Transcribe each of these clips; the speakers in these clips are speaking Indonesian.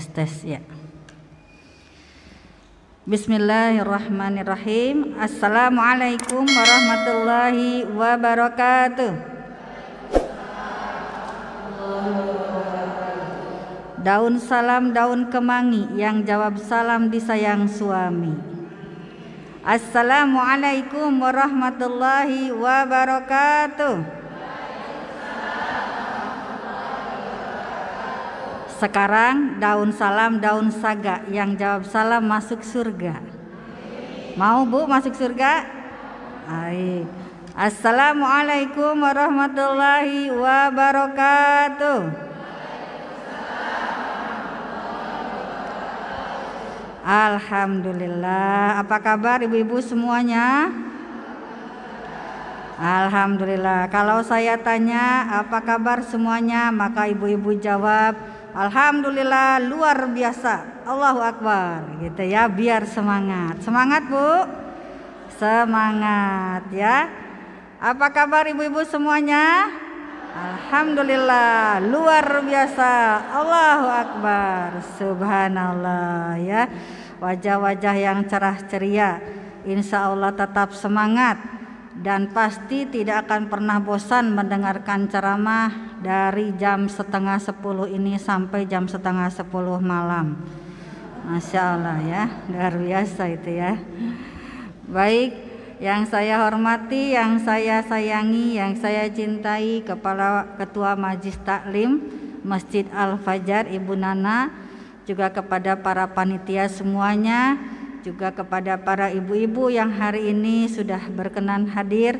Tes ya. Bismillahirrahmanirrahim. Assalamualaikum warahmatullahi wabarakatuh. Daun salam daun kemangi, yang jawab salam disayang suami. Assalamualaikum warahmatullahi wabarakatuh. Sekarang daun salam daun saga, yang jawab salam masuk surga. Mau Bu masuk surga? Baik. Assalamualaikum warahmatullahi wabarakatuh. Alhamdulillah. Apa kabar ibu-ibu semuanya? Alhamdulillah. Kalau saya tanya apa kabar semuanya, maka ibu-ibu jawab alhamdulillah luar biasa. Allahu Akbar gitu ya, biar semangat. Semangat Bu. Semangat ya. Apa kabar ibu-ibu semuanya? Alhamdulillah luar biasa. Allahu Akbar. Subhanallah ya. Wajah-wajah yang cerah ceria, insya Allah tetap semangat dan pasti tidak akan pernah bosan mendengarkan ceramah dari jam 9:30 ini sampai jam 9:30 malam. Masya Allah ya, luar biasa itu ya. Baik, yang saya hormati, yang saya sayangi, yang saya cintai, Kepala Ketua Majelis Taklim Masjid Al-Fajar Ibu Nana, juga kepada para panitia semuanya, juga kepada para ibu-ibu yang hari ini sudah berkenan hadir,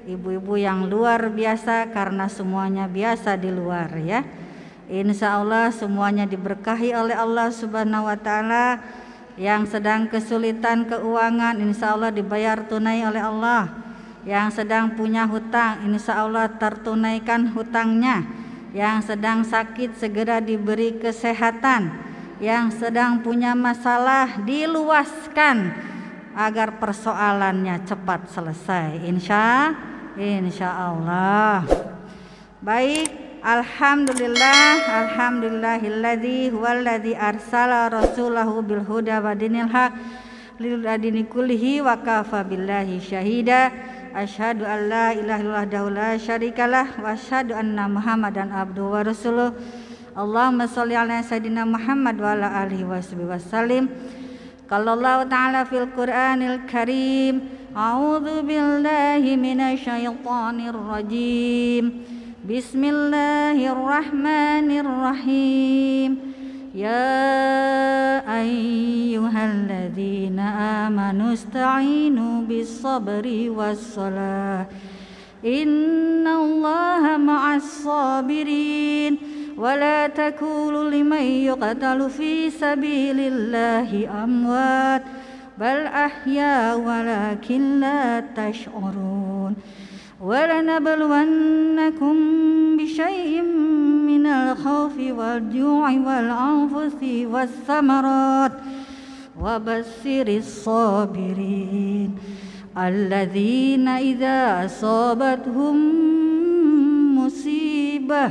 ibu-ibu yang luar biasa karena semuanya biasa di luar ya. Insya Allah semuanya diberkahi oleh Allah Subhanahu wa Ta'ala. Yang sedang kesulitan keuangan, insya Allah dibayar tunai oleh Allah. Yang sedang punya hutang, insya Allah tertunaikan hutangnya. Yang sedang sakit segera diberi kesehatan. Yang sedang punya masalah diluaskan agar persoalannya cepat selesai. Insya Allah. Baik. Alhamdulillah, alhamdulillahilladzi huwallazi arsala rasulahu bil huda wa dinil haq lil adini kullihi wa kafa billahi syahida. Asyhadu an la ilaha illallah la syarikalah wa asyhadu anna Muhammadan abduhu wa rasuluh. Allahumma sholli ala sayyidina Muhammad wa ala alihi wasallim. Qala Allah ta'ala fil Qur'anil Karim, a'udzu billahi minasyaitonir rajim. Bismillahirrahmanirrahim. Ya ayyuhalladzina amanu ista'inu bis-sabri was-salah. Innallaha ma'as sabirin. Wa la takulu liman yuqtalu fi sabilillahi amwat bal ahya walakin la tash'urun. وَلَنَبْلُوَنَّكُمْ بِشَيْءٍ مِّنَ الْخَوْفِ وَالْجُوعِ وَالْأَنفُسِ وَالثَّمَرَاتِ وَبَشِّرِ الصَّابِرِينَ الَّذِينَ إِذَا أَصَابَتْهُم مُّصِيبَةٌ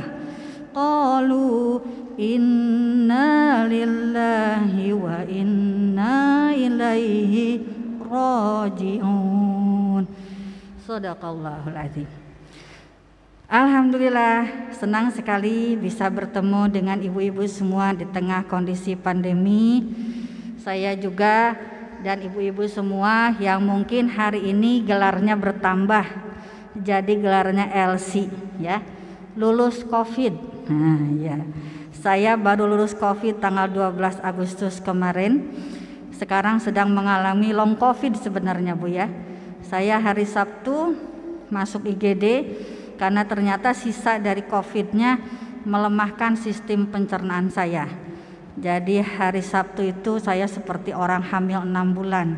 قَالُوا إِنَّا لِلَّهِ وَإِنَّا إِلَيْهِ رَاجِعُونَ. Shadaqallahul azim. Alhamdulillah, senang sekali bisa bertemu dengan ibu-ibu semua di tengah kondisi pandemi. Saya juga dan ibu-ibu semua yang mungkin hari ini gelarnya bertambah, jadi gelarnya LC ya, lulus COVID. Nah ya, saya baru lulus COVID tanggal 12 Agustus kemarin. Sekarang sedang mengalami long COVID sebenarnya Bu ya. Saya hari Sabtu masuk IGD karena ternyata sisa dari COVID-nya melemahkan sistem pencernaan saya. Jadi hari Sabtu itu saya seperti orang hamil 6 bulan.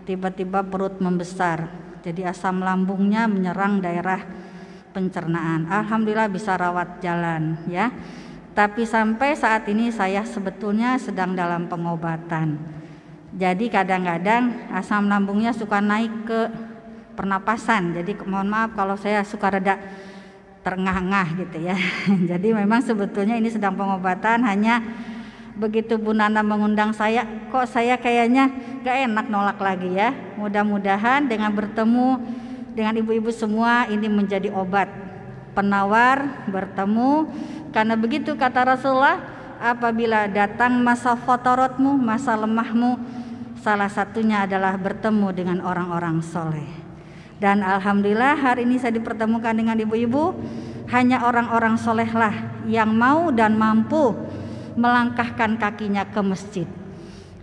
Tiba-tiba perut membesar. Jadi asam lambungnya menyerang daerah pencernaan. Alhamdulillah bisa rawat jalan ya. Tapi sampai saat ini saya sebetulnya sedang dalam pengobatan. Jadi kadang-kadang asam lambungnya suka naik ke pernapasan. Jadi mohon maaf kalau saya suka rada terengah-engah gitu ya. Jadi memang sebetulnya ini sedang pengobatan, hanya Begitu Bu Nana mengundang saya, kok saya kayaknya gak enak nolak lagi ya. Mudah-mudahan dengan bertemu dengan ibu-ibu semua ini menjadi obat penawar bertemu. Karena begitu kata Rasulullah, apabila datang masa fotorotmu, masa lemahmu, salah satunya adalah bertemu dengan orang-orang soleh. Dan alhamdulillah hari ini saya dipertemukan dengan ibu-ibu, hanya orang-orang solehlah yang mau dan mampu melangkahkan kakinya ke masjid.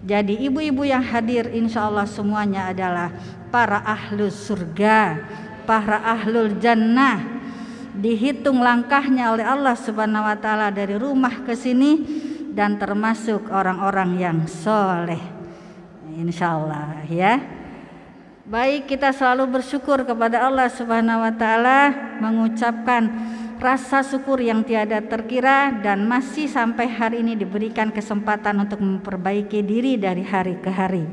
Jadi ibu-ibu yang hadir insya Allah semuanya adalah para ahlus surga, para ahlul jannah. Dihitung langkahnya oleh Allah Subhanahu wa taala dari rumah ke sini dan termasuk orang-orang yang soleh. Insya Allah ya. Baik, kita selalu bersyukur kepada Allah Subhanahu wa taala, mengucapkan rasa syukur yang tiada terkira dan masih sampai hari ini diberikan kesempatan untuk memperbaiki diri dari hari ke hari.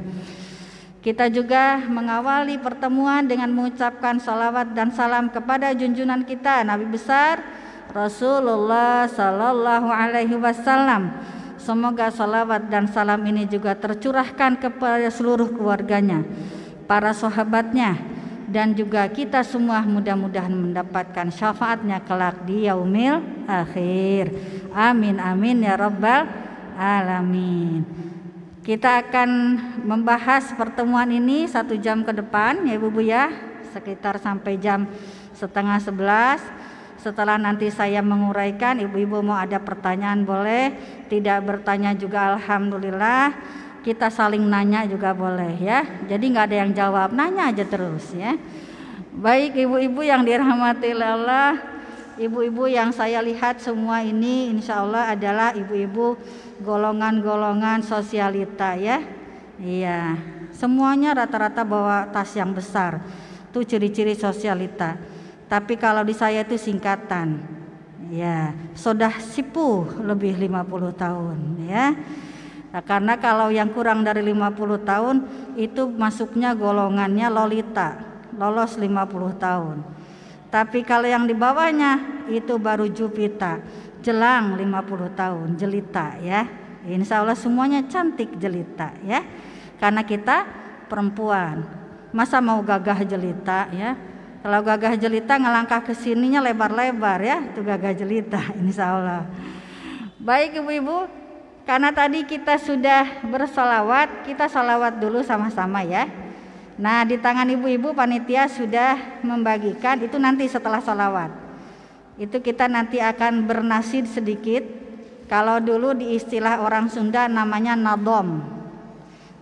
Kita juga mengawali pertemuan dengan mengucapkan salawat dan salam kepada junjungan kita Nabi besar Rasulullah Sallallahu Alaihi Wasallam. Semoga salawat dan salam ini juga tercurahkan kepada seluruh keluarganya, para sahabatnya, dan juga kita semua mudah-mudahan mendapatkan syafaatnya kelak di yaumil akhir. Amin amin ya rabbal alamin. Kita akan membahas pertemuan ini 1 jam ke depan ya ibu-ibu ya, sekitar sampai jam 10:30. Setelah nanti saya menguraikan, ibu-ibu mau ada pertanyaan boleh, tidak bertanya juga alhamdulillah. Kita saling nanya juga boleh ya. Jadi nggak ada yang jawab, nanya aja terus ya. Baik ibu-ibu yang dirahmati Allah, ibu-ibu yang saya lihat semua ini insya Allah adalah ibu-ibu golongan-golongan sosialita ya. Iya, semuanya rata-rata bawa tas yang besar. Itu ciri-ciri sosialita. Tapi kalau di saya itu singkatan. Ya, sodah sipu lebih 50 tahun ya. Nah, karena kalau yang kurang dari 50 tahun itu masuknya golongannya lolita, lolos 50 tahun. Tapi kalau yang di bawahnya itu baru jupita, jelang 50 tahun, jelita ya. Insya Allah semuanya cantik jelita ya. Karena kita perempuan, masa mau gagah jelita ya. Kalau gagah jelita ngelangkah ke sininya lebar-lebar ya, itu gagah jelita insya Allah. Baik ibu-ibu, karena tadi kita sudah bersolawat, kita solawat dulu sama-sama ya. Nah di tangan ibu-ibu panitia sudah membagikan, itu nanti setelah solawat. Itu kita nanti akan bernasid sedikit. Kalau dulu di istilah orang Sunda namanya nadom.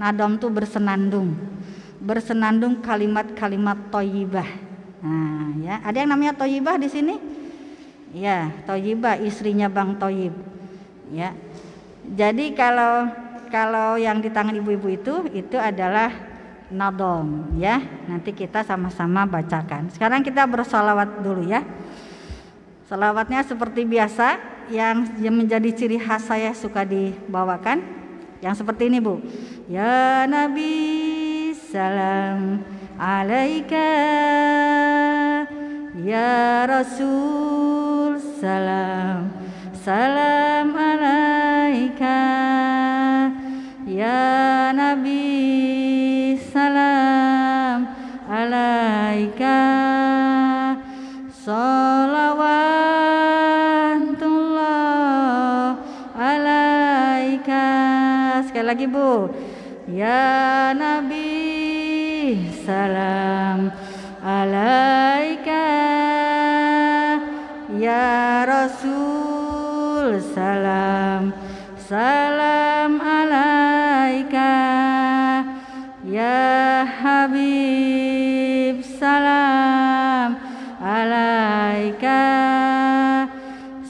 Nadom itu bersenandung. Bersenandung kalimat-kalimat thayyibah. Nah ya, ada yang namanya thayyibah di sini? Ya, thayyibah istrinya Bang Thayyib. Ya. Jadi kalau yang di tangan ibu-ibu itu adalah nadom ya. Nanti kita sama-sama bacakan. Sekarang kita bersolawat dulu ya. Salawatnya seperti biasa yang menjadi ciri khas saya suka dibawakan. Yang seperti ini Bu. Ya Nabi salam alaika, ya Rasul salam salam alaika, ya Nabi salam alaika, salawatullah alaika. Sekali lagi Bu, ya Nabi salam alaika, ya Rasul salam salam alaika, ya Habib salam alaika,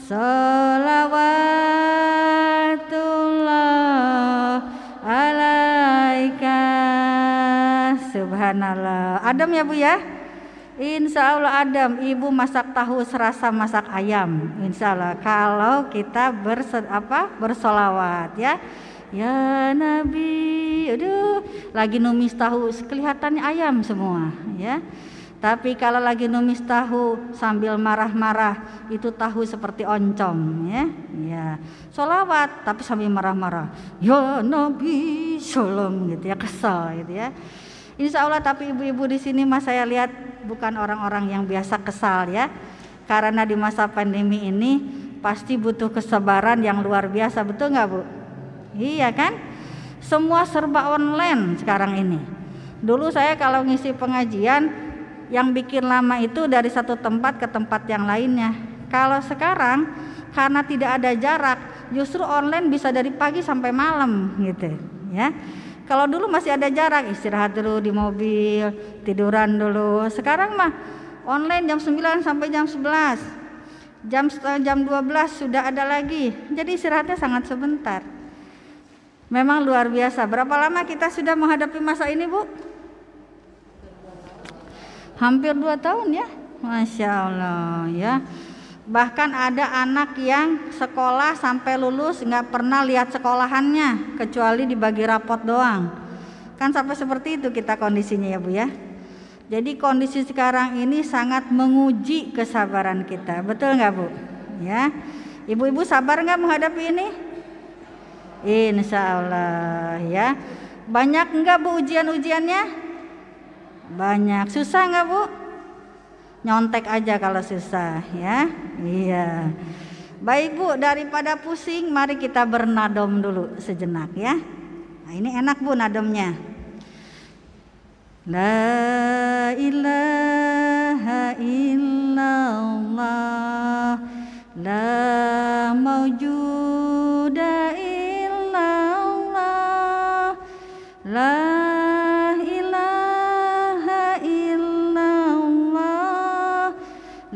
salawatullah alaika. Subhanallah. Adem ya Bu ya? Insya Allah adem. Ibu masak tahu serasa masak ayam. Insya Allah kalau kita bersolawat ya. Ya Nabi, aduh, lagi numis tahu kelihatannya ayam semua ya. Tapi kalau lagi numis tahu sambil marah-marah, itu tahu seperti oncom, ya. Ya. Sholawat tapi sambil marah-marah. Ya Nabi Shalom gitu ya, kesel gitu ya. Insya Allah, tapi ibu-ibu di sini mas saya lihat bukan orang-orang yang biasa kesal ya. Karena di masa pandemi ini pasti butuh kesabaran yang luar biasa, betul nggak Bu? Iya kan? Semua serba online sekarang ini. Dulu saya kalau ngisi pengajian yang bikin lama itu dari satu tempat ke tempat yang lainnya. Kalau sekarang karena tidak ada jarak, justru online bisa dari pagi sampai malam gitu ya. Kalau dulu masih ada jarak, istirahat dulu di mobil, tiduran dulu. Sekarang mah online jam 9 sampai jam 11. Jam 12 sudah ada lagi. Jadi istirahatnya sangat sebentar. Memang luar biasa. Berapa lama kita sudah menghadapi masa ini, Bu? Hampir 2 tahun ya, Masya Allah ya. Bahkan ada anak yang sekolah sampai lulus nggak pernah lihat sekolahannya, kecuali dibagi rapot doang. Kan sampai seperti itu kita kondisinya ya Bu ya. Jadi kondisi sekarang ini sangat menguji kesabaran kita, betul nggak Bu? Ya, ibu-ibu sabar nggak menghadapi ini? Insya Allah ya. Banyak nggak Bu ujian-ujiannya? Banyak. Susah nggak Bu? Nyontek aja kalau susah ya. Iya. Baik Bu, daripada pusing, mari kita bernadom dulu sejenak ya. Nah, ini enak Bu nadomnya. La ilaha illallah, la maujuda illallah, la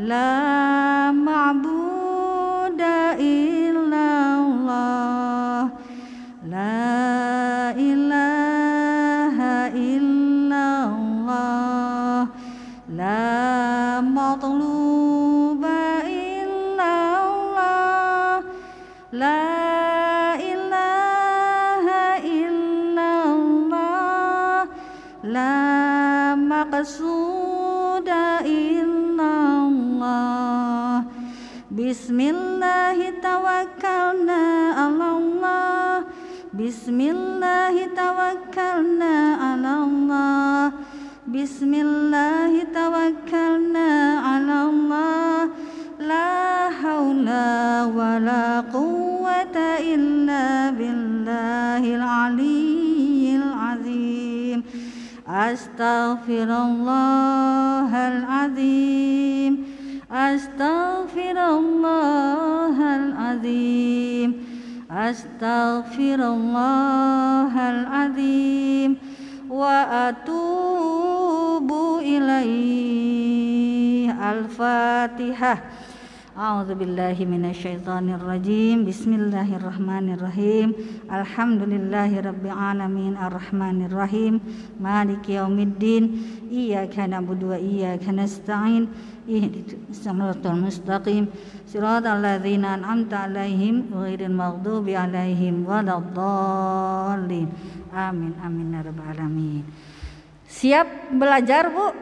la ma'buda illallah, la ilaha illallah, la matluba illallah, la ilaha illallah, la maqsuda illallah. Bismillahi tawakkalna ala Allah, Bismillahi tawakkalna ala Allah, Bismillahi tawakkalna ala Allah, la haula wa la quwwata illa billahil aliyyil azim. Astaghfirullahal azim, astaghfirullahal azim, astaghfirullahal azim, wa atubu ilaih. Al-Fatihah. A'udzubillahi minasyaitonirrajim. Bismillahirrahmanirrahim. Alhamdulillahirabbil alamin arrahmanirrahim maliki yaumiddin. Iyyaka na'budu wa iyyaka nasta'in. Ihdinas siratal mustaqim. Siratal ladzina an'amta 'alaihim ghairil maghdubi 'alaihim waladdallin. Amin amin ya rabbal alamin. Siap belajar Bu?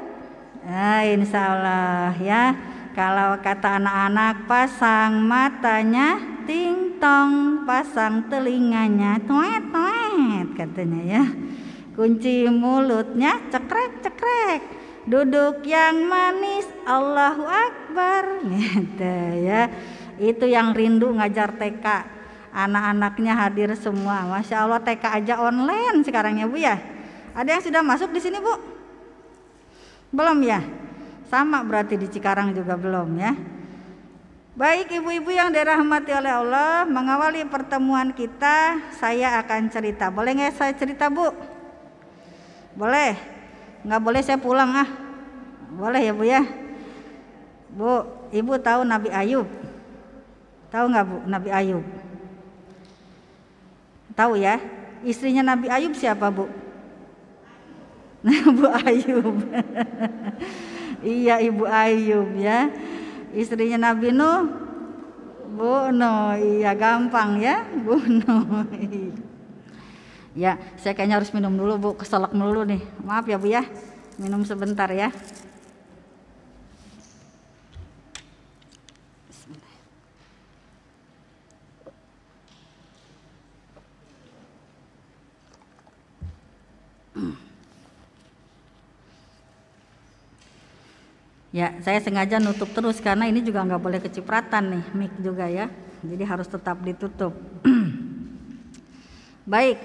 Nah, insyaallah ya. Kalau kata anak-anak, pasang matanya ting-tong, pasang telinganya tuet-tuet katanya ya. Kunci mulutnya cekrek-cekrek, duduk yang manis, Allahu Akbar gitu ya. Itu yang rindu ngajar TK, anak-anaknya hadir semua. Masya Allah, TK aja online sekarang ya Bu ya. Ada yang sudah masuk di sini Bu? Belum ya? Sama berarti di Cikarang juga belum ya. Baik ibu-ibu yang dirahmati oleh Allah, mengawali pertemuan kita saya akan cerita. Boleh nggak saya cerita Bu? Boleh? Nggak boleh saya pulang ah? Boleh ya Bu ya? Bu, ibu tahu Nabi Ayub? Tahu nggak Bu Nabi Ayub? Tahu ya? Istrinya Nabi Ayub siapa Bu? Bu Ayub. Iya Ibu Ayub ya, istrinya Nabi Nuh, Bu Nuh. Iya gampang ya, Bu Nuh. Ya saya kayaknya harus minum dulu Bu, keselak dulu nih. Maaf ya Bu ya, minum sebentar ya. Ya, saya sengaja nutup terus karena ini juga nggak boleh kecipratan nih mic juga ya. Jadi harus tetap ditutup. Baik,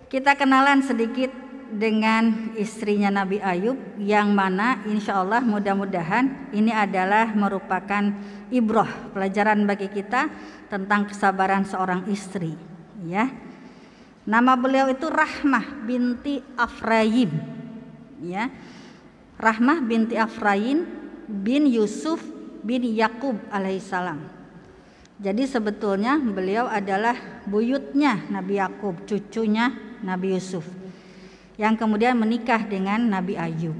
kita kenalan sedikit dengan istrinya Nabi Ayub yang mana insya Allah mudah-mudahan ini adalah merupakan ibrah, pelajaran bagi kita tentang kesabaran seorang istri. Ya, nama beliau itu Rahmah binti Afrayim. Ya. Rahmah binti Afrayin bin Yusuf bin Yakub alaihissalam. Jadi sebetulnya beliau adalah buyutnya Nabi Yakub, cucunya Nabi Yusuf, yang kemudian menikah dengan Nabi Ayub.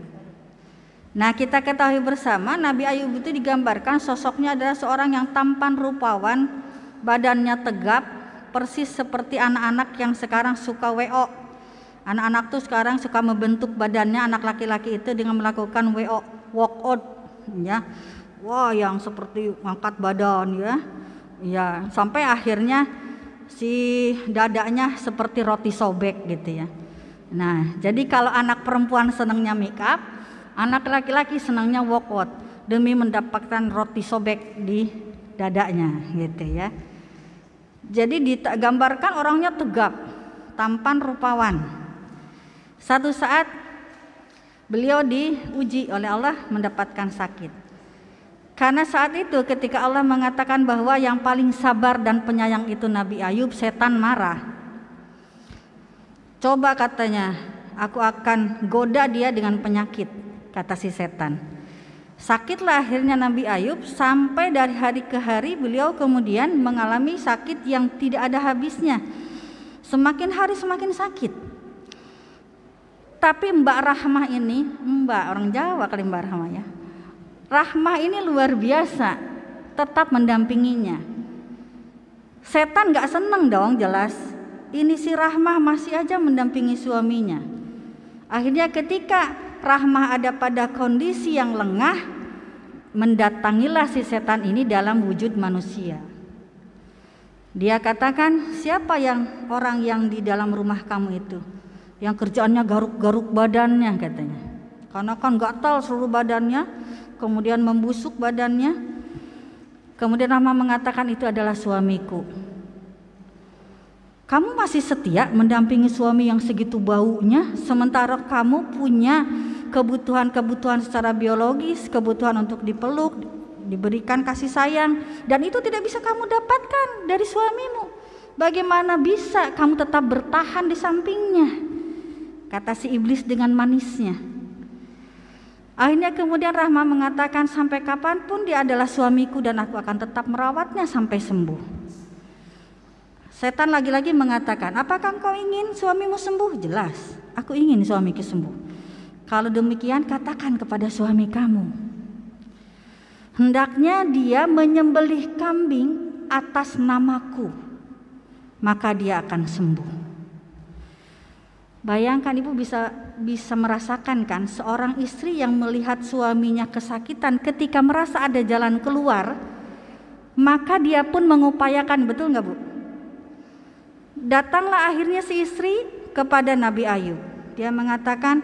Nah, kita ketahui bersama Nabi Ayub itu digambarkan sosoknya adalah seorang yang tampan rupawan, badannya tegap, persis seperti anak-anak yang sekarang suka WO. Anak-anak tuh sekarang suka membentuk badannya, anak laki-laki itu dengan melakukan WO, walkout, ya. Wah, yang seperti angkat badan, ya. Ya, sampai akhirnya si dadanya seperti roti sobek gitu ya. Nah, jadi kalau anak perempuan senangnya make up, anak laki-laki senangnya walkout demi mendapatkan roti sobek di dadanya, gitu ya. Jadi digambarkan orangnya tegap, tampan rupawan. Satu saat beliau diuji oleh Allah mendapatkan sakit. Karena saat itu ketika Allah mengatakan bahwa yang paling sabar dan penyayang itu Nabi Ayub, setan marah. Coba katanya, aku akan goda dia dengan penyakit, kata si setan. Sakitlah akhirnya Nabi Ayub sampai dari hari ke hari beliau kemudian mengalami sakit yang tidak ada habisnya. Semakin hari semakin sakit. Tapi Mbak Rahmah ini, Mbak orang Jawa kali Mbak Rahmah ya. Rahmah ini luar biasa, tetap mendampinginya. Setan gak seneng dong jelas. Ini si Rahmah masih aja mendampingi suaminya. Akhirnya ketika Rahmah ada pada kondisi yang lengah, mendatangilah si setan ini dalam wujud manusia. Dia katakan, siapa yang orang yang di dalam rumah kamu itu? Yang kerjaannya garuk-garuk badannya katanya, karena kan gatal seluruh badannya, kemudian membusuk badannya. Kemudian Rahmah mengatakan, itu adalah suamiku. Kamu masih setia mendampingi suami yang segitu baunya, sementara kamu punya kebutuhan-kebutuhan secara biologis, kebutuhan untuk dipeluk, diberikan kasih sayang, dan itu tidak bisa kamu dapatkan dari suamimu. Bagaimana bisa kamu tetap bertahan di sampingnya? Kata si iblis dengan manisnya. Akhirnya kemudian Rahmah mengatakan, sampai kapanpun dia adalah suamiku dan aku akan tetap merawatnya sampai sembuh. Setan lagi-lagi mengatakan, apakah engkau ingin suamimu sembuh? Jelas, aku ingin suamiku sembuh. Kalau demikian katakan kepada suami kamu, hendaknya dia menyembelih kambing atas namaku, maka dia akan sembuh. Bayangkan ibu bisa merasakan kan seorang istri yang melihat suaminya kesakitan, ketika merasa ada jalan keluar, maka dia pun mengupayakan, betul nggak Bu? Datanglah akhirnya si istri kepada Nabi Ayub. Dia mengatakan,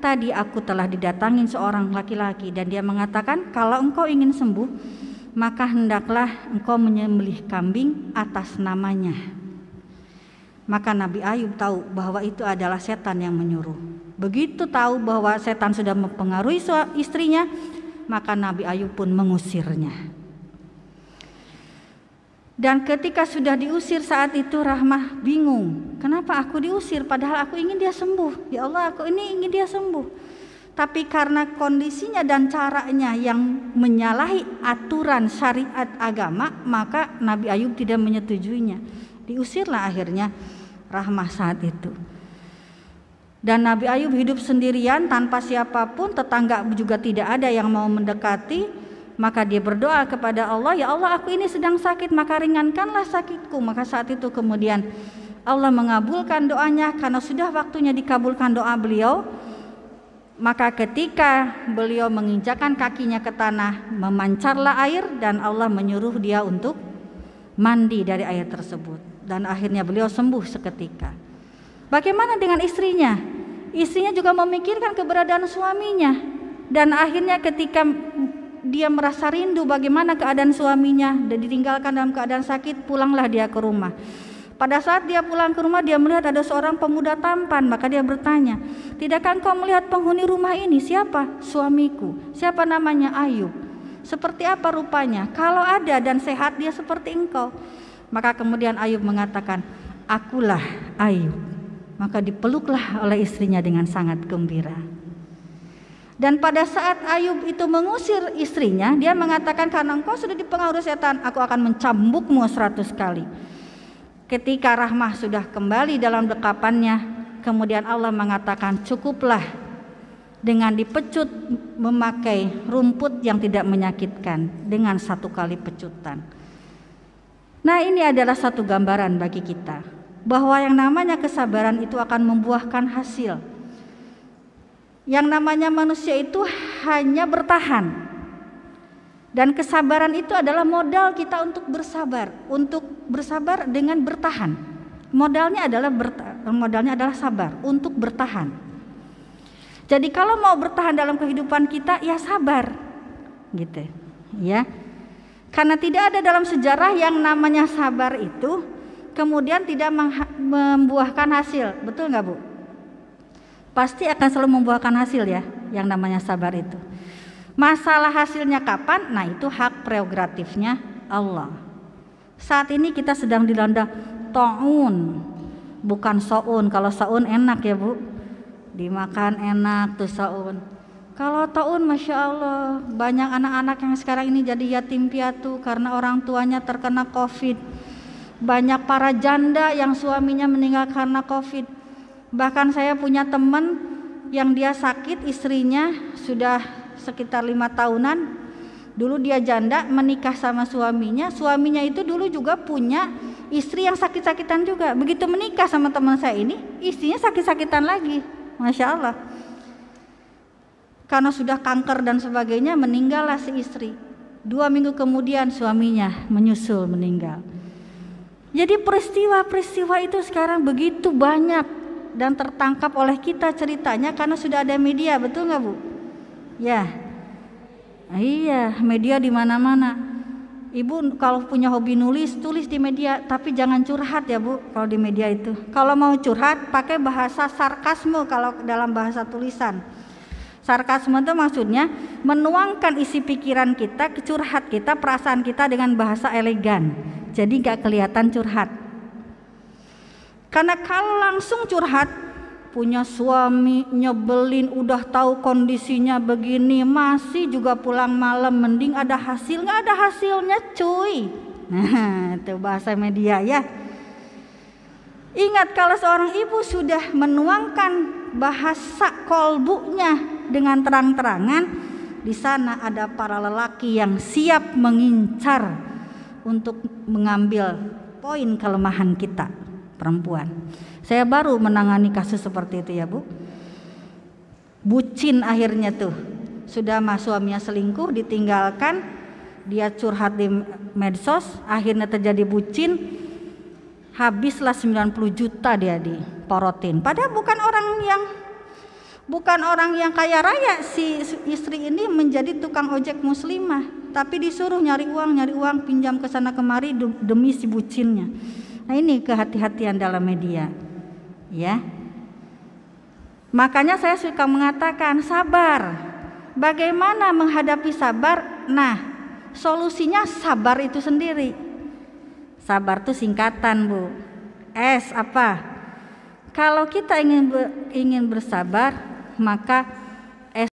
tadi aku telah didatangin seorang laki-laki dan dia mengatakan, kalau engkau ingin sembuh, maka hendaklah engkau menyembelih kambing atas namanya. Maka Nabi Ayub tahu bahwa itu adalah setan yang menyuruh. Begitu tahu bahwa setan sudah mempengaruhi istrinya, maka Nabi Ayub pun mengusirnya. Dan ketika sudah diusir saat itu Rahmah bingung. Kenapa aku diusir padahal aku ingin dia sembuh. Ya Allah, aku ini ingin dia sembuh. Tapi karena kondisinya dan caranya yang menyalahi aturan syariat agama, maka Nabi Ayub tidak menyetujuinya. Diusirlah akhirnya Rahmah saat itu. Dan Nabi Ayub hidup sendirian tanpa siapapun, tetangga juga tidak ada yang mau mendekati. Maka dia berdoa kepada Allah, ya Allah, aku ini sedang sakit, maka ringankanlah sakitku. Maka saat itu kemudian Allah mengabulkan doanya, karena sudah waktunya dikabulkan doa beliau. Maka ketika beliau menginjakkan kakinya ke tanah, memancarlah air dan Allah menyuruh dia untuk mandi dari air tersebut. Dan akhirnya beliau sembuh seketika. Bagaimana dengan istrinya? Istrinya juga memikirkan keberadaan suaminya. Dan akhirnya ketika dia merasa rindu bagaimana keadaan suaminya dan ditinggalkan dalam keadaan sakit, pulanglah dia ke rumah. Pada saat dia pulang ke rumah, dia melihat ada seorang pemuda tampan, maka dia bertanya, "Tidakkah engkau melihat penghuni rumah ini? Siapa?" "Suamiku." "Siapa namanya?" "Ayub." "Seperti apa rupanya?" "Kalau ada dan sehat, dia seperti engkau." Maka kemudian Ayub mengatakan, "Akulah Ayub." Maka dipeluklah oleh istrinya dengan sangat gembira. Dan pada saat Ayub itu mengusir istrinya, dia mengatakan, "Karena engkau sudah dipengaruhi setan, aku akan mencambukmu 100 kali. Ketika Rahmah sudah kembali dalam dekapannya, kemudian Allah mengatakan, "Cukuplah dengan dipecut memakai rumput yang tidak menyakitkan dengan 1 kali pecutan." Nah, ini adalah satu gambaran bagi kita bahwa yang namanya kesabaran itu akan membuahkan hasil. Yang namanya manusia itu hanya bertahan. Dan kesabaran itu adalah modal kita untuk bersabar dengan bertahan. Modalnya adalah sabar untuk bertahan. Jadi kalau mau bertahan dalam kehidupan kita, ya sabar, gitu, ya. Karena tidak ada dalam sejarah yang namanya sabar itu kemudian tidak membuahkan hasil, betul nggak Bu? Pasti akan selalu membuahkan hasil ya, yang namanya sabar itu. Masalah hasilnya kapan? Nah, itu hak prerogatifnya Allah. Saat ini kita sedang dilanda ta'un, bukan so'un. Kalau so'un enak ya Bu, dimakan enak tuh so'un. Kalau ta'un, Masya Allah, banyak anak-anak yang sekarang ini jadi yatim piatu karena orang tuanya terkena COVID. Banyak para janda yang suaminya meninggal karena COVID. Bahkan saya punya teman yang dia sakit, istrinya sudah sekitar 5 tahunan. Dulu dia janda, menikah sama suaminya. Suaminya itu dulu juga punya istri yang sakit-sakitan juga. Begitu menikah sama teman saya ini, istrinya sakit-sakitan lagi. Masya Allah. Karena sudah kanker dan sebagainya, meninggallah si istri. 2 minggu kemudian suaminya menyusul meninggal. Jadi peristiwa-peristiwa itu sekarang begitu banyak dan tertangkap oleh kita ceritanya karena sudah ada media, betul nggak Bu? Ya, iya, media di mana-mana. Ibu kalau punya hobi nulis, tulis di media, tapi jangan curhat ya Bu. Kalau di media itu, kalau mau curhat pakai bahasa sarkasme. Kalau dalam bahasa tulisan, sarkasme itu maksudnya menuangkan isi pikiran kita, curhat kita, perasaan kita dengan bahasa elegan. Jadi gak kelihatan curhat. Karena kalau langsung curhat, punya suami nyebelin, udah tahu kondisinya begini, masih juga pulang malam, mending ada hasil. Nggak ada hasilnya cuy. Nah, itu bahasa media ya. Ingat, kalau seorang ibu sudah menuangkan bahasa kolbunya dengan terang-terangan, di sana ada para lelaki yang siap mengincar untuk mengambil poin kelemahan kita perempuan. Saya baru menangani kasus seperti itu ya Bu. Bucin akhirnya tuh, sudah suaminya selingkuh, ditinggalkan, dia curhat di medsos, akhirnya terjadi bucin, habislah 90 juta dia diporotin. Padahal bukan orang yang kaya raya. Si istri ini menjadi tukang ojek muslimah, tapi disuruh nyari uang, pinjam ke sana kemari demi si bucinnya. Nah, ini kehati-hatian dalam media. Ya, makanya saya suka mengatakan sabar. Bagaimana menghadapi sabar? Nah, solusinya sabar itu sendiri. Sabar itu singkatan Bu. S apa? Kalau kita ingin bersabar, maka